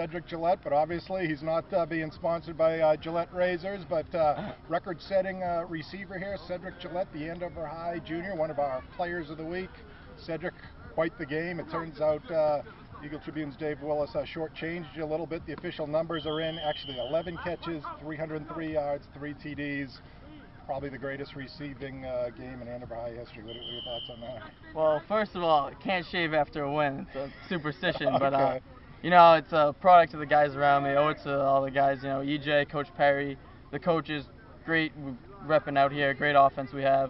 Cedric Gillette, but obviously he's not being sponsored by Gillette Razors, but record-setting receiver here, Cedric Gillette, the Andover High Junior, one of our players of the week. Cedric, quite the game. It turns out Eagle Tribune's Dave Willis shortchanged you a little bit. The official numbers are in. Actually, 11 catches, 303 yards, 3 TDs. Probably the greatest receiving game in Andover High history. What are your thoughts on that? Well, first of all, can't shave after a win. It's a superstition, Okay. but it's a product of the guys around me. I owe it to all the guys. EJ, Coach Perry, the coaches, great repping out here. Great offense we have.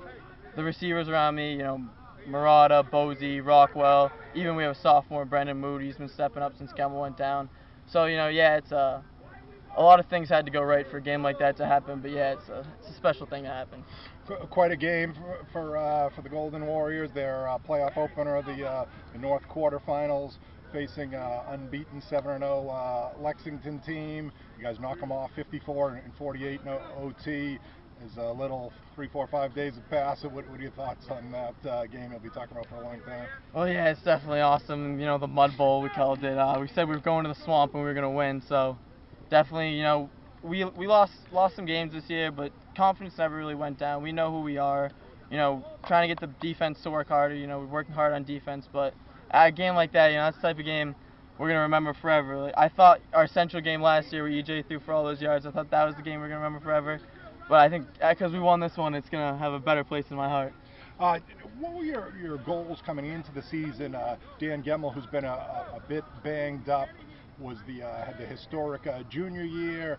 The receivers around me, Murata, Bozy, Rockwell. Even we have a sophomore, Brendan Moody. He's been stepping up since Gemmell went down. So it's a lot of things had to go right for a game like that to happen, but yeah, it's a special thing to happen. Quite a game for the Golden Warriors. Their playoff opener of the North quarterfinals, facing unbeaten 7-0 Lexington team. You guys knock them off 54-48 in OT. As a little 3, 4, 5 days have passed. What are your thoughts on that game you'll be talking about for a long time? Well, yeah, it's definitely awesome. The Mud Bowl, we called it. We said we were going to the swamp and we were going to win, so definitely, we lost some games this year, but confidence never really went down. We know who we are. Trying to get the defense to work harder. We're working hard on defense, but at a game like that, that's the type of game we're going to remember forever. I thought our Central game last year where EJ threw for all those yards, I thought that was the game we're going to remember forever. But I think because we won this one, it's going to have a better place in my heart. What were your goals coming into the season? Dan Gemmell, who's been a bit banged up, had the historic junior year.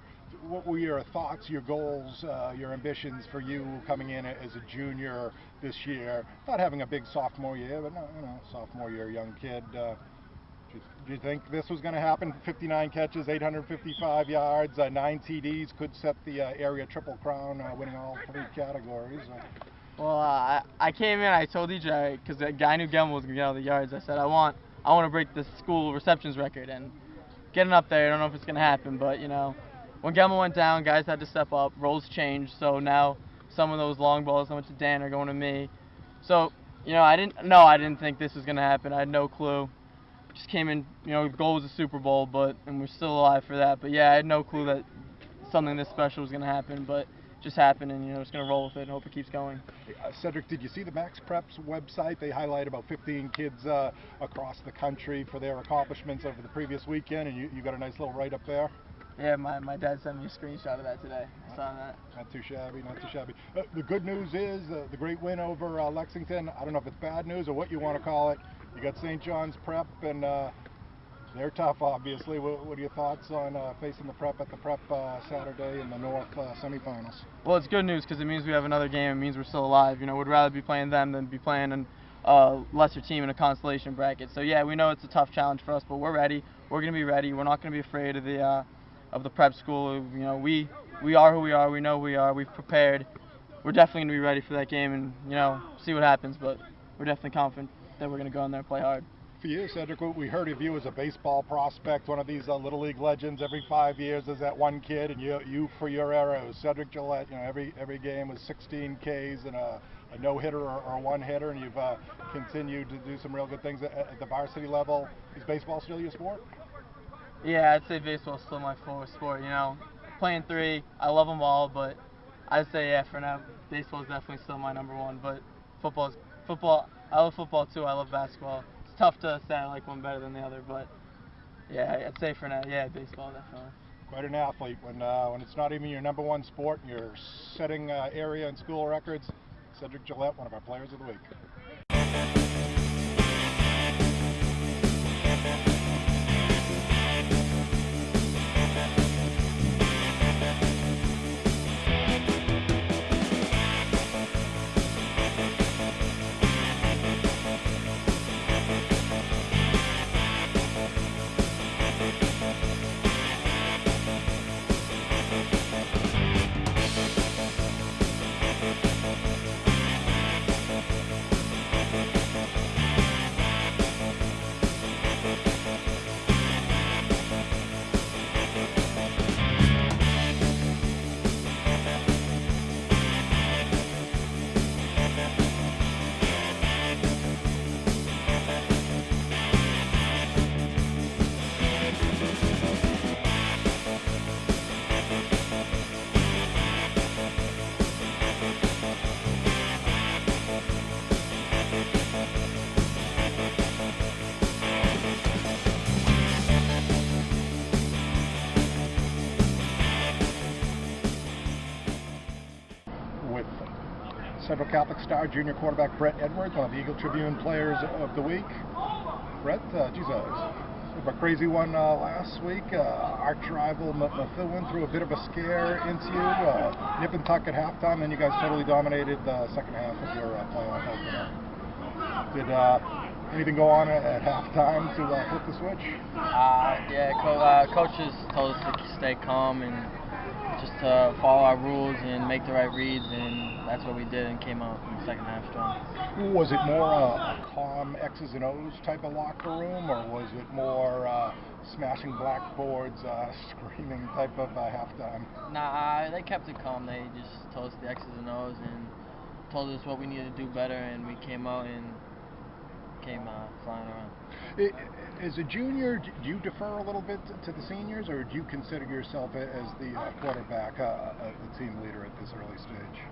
What were your thoughts, your goals, your ambitions for you coming in as a junior this year? Not having a big sophomore year, but sophomore year, young kid. Do you think this was going to happen? 59 catches, 855 yards, 9 TDs, could set the area triple crown, winning all 3 categories. Well, I came in, I told EJ, because I knew Gemmell was going to get all the yards, I said, I want to break the school receptions record, and getting up there, I don't know if it's going to happen, but, when Gemmell went down, guys had to step up, roles changed, so now some of those long balls that went to Dan are going to me. So, I didn't think this was going to happen. I had no clue. Just came in, the goal was a Super Bowl, and we're still alive for that. But yeah, I had no clue that something this special was going to happen, but it just happened, and just going to roll with it and hope it keeps going. Cedric, did you see the Max Prep's website? They highlight about 15 kids across the country for their accomplishments over the previous weekend, and you got a nice little write-up there. Yeah, my dad sent me a screenshot of that today. I saw that. Not too shabby, not too shabby. The good news is the great win over Lexington. I don't know if it's bad news or what you want to call it. You got St. John's Prep, and they're tough, obviously. What are your thoughts on facing the Prep at the Prep Saturday in the North semifinals? Well, it's good news because it means we have another game. It means we're still alive. We'd rather be playing them than be playing a lesser team in a consolation bracket. So yeah, we know it's a tough challenge for us, but we're ready. We're going to be ready. We're not going to be afraid of the prep school. We are who we are. We know who we are. We've prepared. We're definitely going to be ready for that game and see what happens. But we're definitely confident that we're going to go in there and play hard. For you, Cedric, we heard of you as a baseball prospect, one of these Little League legends. Every 5 years there's that one kid, and you for your era, it was Cedric Gillette. Every game was 16 Ks and a no-hitter or a one-hitter, and you've continued to do some real good things at the varsity level. Is baseball still your sport? Yeah, I'd say baseball's still my sport. Playing 3, I love them all, but I'd say yeah, for now, baseball is definitely still my number one. But football. I love football too. I love basketball. It's tough to say I like one better than the other, but yeah, I'd say for now, yeah, baseball definitely. Quite an athlete when it's not even your number one sport and you're setting area and school records. Cedric Gillette, one of our players of the week. Central Catholic star junior quarterback Brett Edwards, one of the Eagle Tribune players of the week. Brett, geez, a crazy one last week. Arch rival Methuen threw a bit of a scare into you. Nip and tuck at halftime, then you guys totally dominated the second half of your playoff opener. Did anything go on at halftime to flip the switch? Yeah, coaches told us to stay calm and just to follow our rules and make the right reads, and that's what we did and came out in the second half strong. Was it more a calm X's and O's type of locker room, or was it more smashing blackboards, screaming type of halftime? Nah, they kept it calm. They just told us the X's and O's and told us what we needed to do better, and we came out and came flying around. As a junior, do you defer a little bit to the seniors, or do you consider yourself as the quarterback, the team leader at this early stage?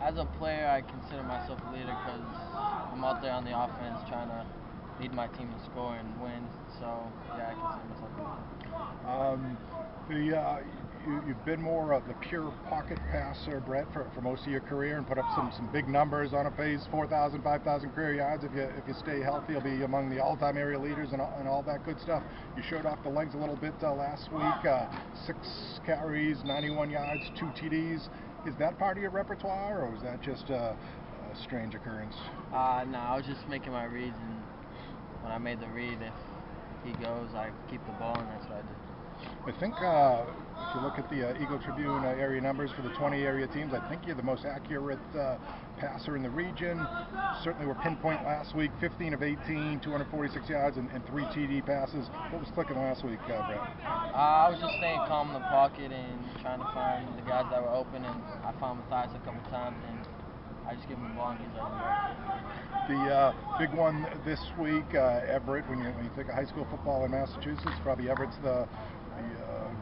As a player, I consider myself a leader because I'm out there on the offense trying to lead my team to score and win. So, yeah, I consider myself a leader. You've been more of the pure pocket passer, Brett, for most of your career, and put up some big numbers on a pace, 4,000, 5,000 career yards. If you stay healthy, you'll be among the all-time area leaders and all that good stuff. You showed off the legs a little bit last week. 6 carries, 91 yards, 2 TDs. Is that part of your repertoire, or was that just a strange occurrence? No, I was just making my reads, and when I made the read, if he goes, I keep the ball, and that's what I did. I think if you look at the Eagle Tribune area numbers for the 20 area teams, I think you're the most accurate passer in the region. Certainly were pinpoint last week, 15 of 18, 246 yards, and 3 TD passes. What was clicking last week, Brett? I was just staying calm in the pocket and trying to find the guys that were open, and I found Matthias a couple times, and I just give him the ball and he's let him go. The big one this week, Everett. When you think of high school football in Massachusetts, probably Everett's the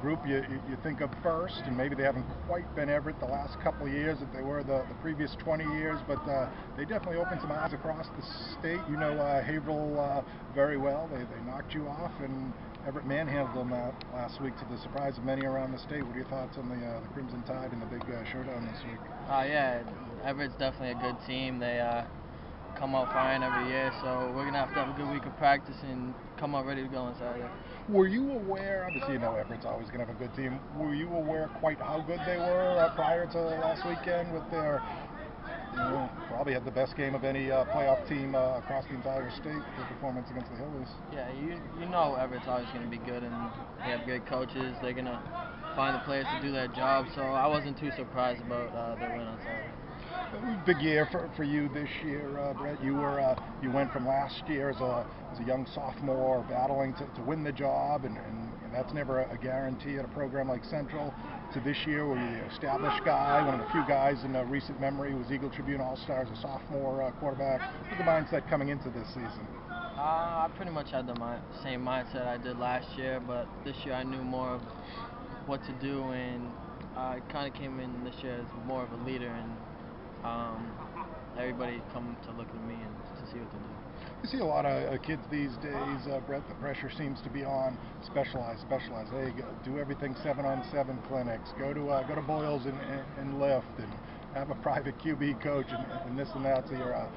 group you think of first, and maybe they haven't quite been Everett the last couple of years that they were the previous 20 years, but they definitely opened some eyes across the state. You know Haverhill very well. They knocked you off, and Everett manhandled them last week to the surprise of many around the state. What are your thoughts on the Crimson Tide and the big showdown this week? Yeah, Everett's definitely a good team. They come out firing every year, so we're going to have a good week of practice and come out ready to go on Saturday. Were you aware, obviously you know Everett's always going to have a good team, were you aware quite how good they were prior to last weekend with their, probably had the best game of any playoff team across the entire state, their performance against the Hillies? Yeah, you know Everett's always going to be good, and they have great coaches. They're going to find the players to do their job, so I wasn't too surprised about their win on Saturday. Big year for you this year, Brett. You went from last year as a young sophomore battling to win the job, and that's never a guarantee at a program like Central, to this year where you're the established guy, one of the few guys in recent memory who was Eagle Tribune All-Star as a sophomore quarterback. What was the mindset coming into this season? I pretty much had the same mindset I did last year, but this year I knew more of what to do, and I kind of came in this year as more of a leader, and everybody come to look at me and to see what to do. You see a lot of kids these days, Brett, the pressure seems to be on specialize. Hey, do everything 7-on-7 clinics, go to Boyles and lift, and have a private QB coach and this and that. So you're a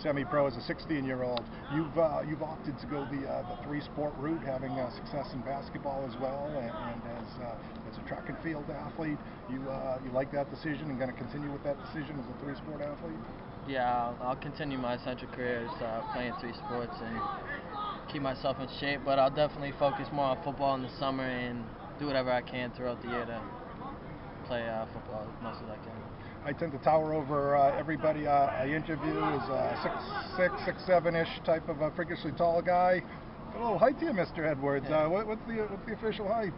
semi-pro as a 16-year-old. You've opted to go the 3-sport route, having success in basketball as well, and as a track and field athlete. You like that decision and going to continue with that decision as a 3-sport athlete? Yeah, I'll continue my Central career playing 3 sports and keep myself in shape, but I'll definitely focus more on football in the summer and do whatever I can throughout the year to play football as much as I can. I tend to tower over everybody I interview as a 6'6", 6'7"-ish type of a freakishly tall guy. A little height to you, Mr. Edwards. Yeah. What's the official height?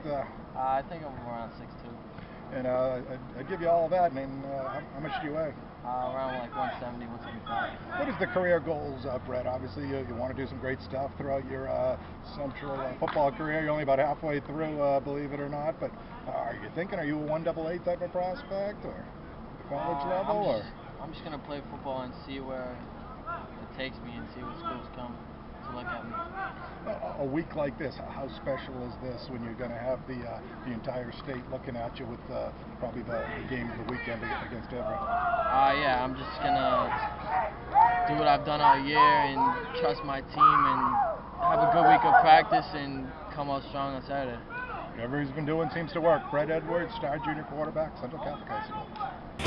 I think I'm around 6'2". And I'd give you all of that. And how much do you weigh? Around like 170, 175. What is the career goals, Brett? Obviously, you want to do some great stuff throughout your Central football career. You're only about halfway through, believe it or not. But are you thinking, are you a 1AA type of prospect, or college level? I'm just going to play football and see where it takes me and see what schools come to look at me. A week like this, how special is this when you're going to have the entire state looking at you with probably the game of the weekend against Everett? Yeah, I'm just gonna do what I've done all year and trust my team and have a good week of practice and come out strong on Saturday. Whatever he's been doing seems to work. Brett Edwards, star junior quarterback, Central Catholic High School.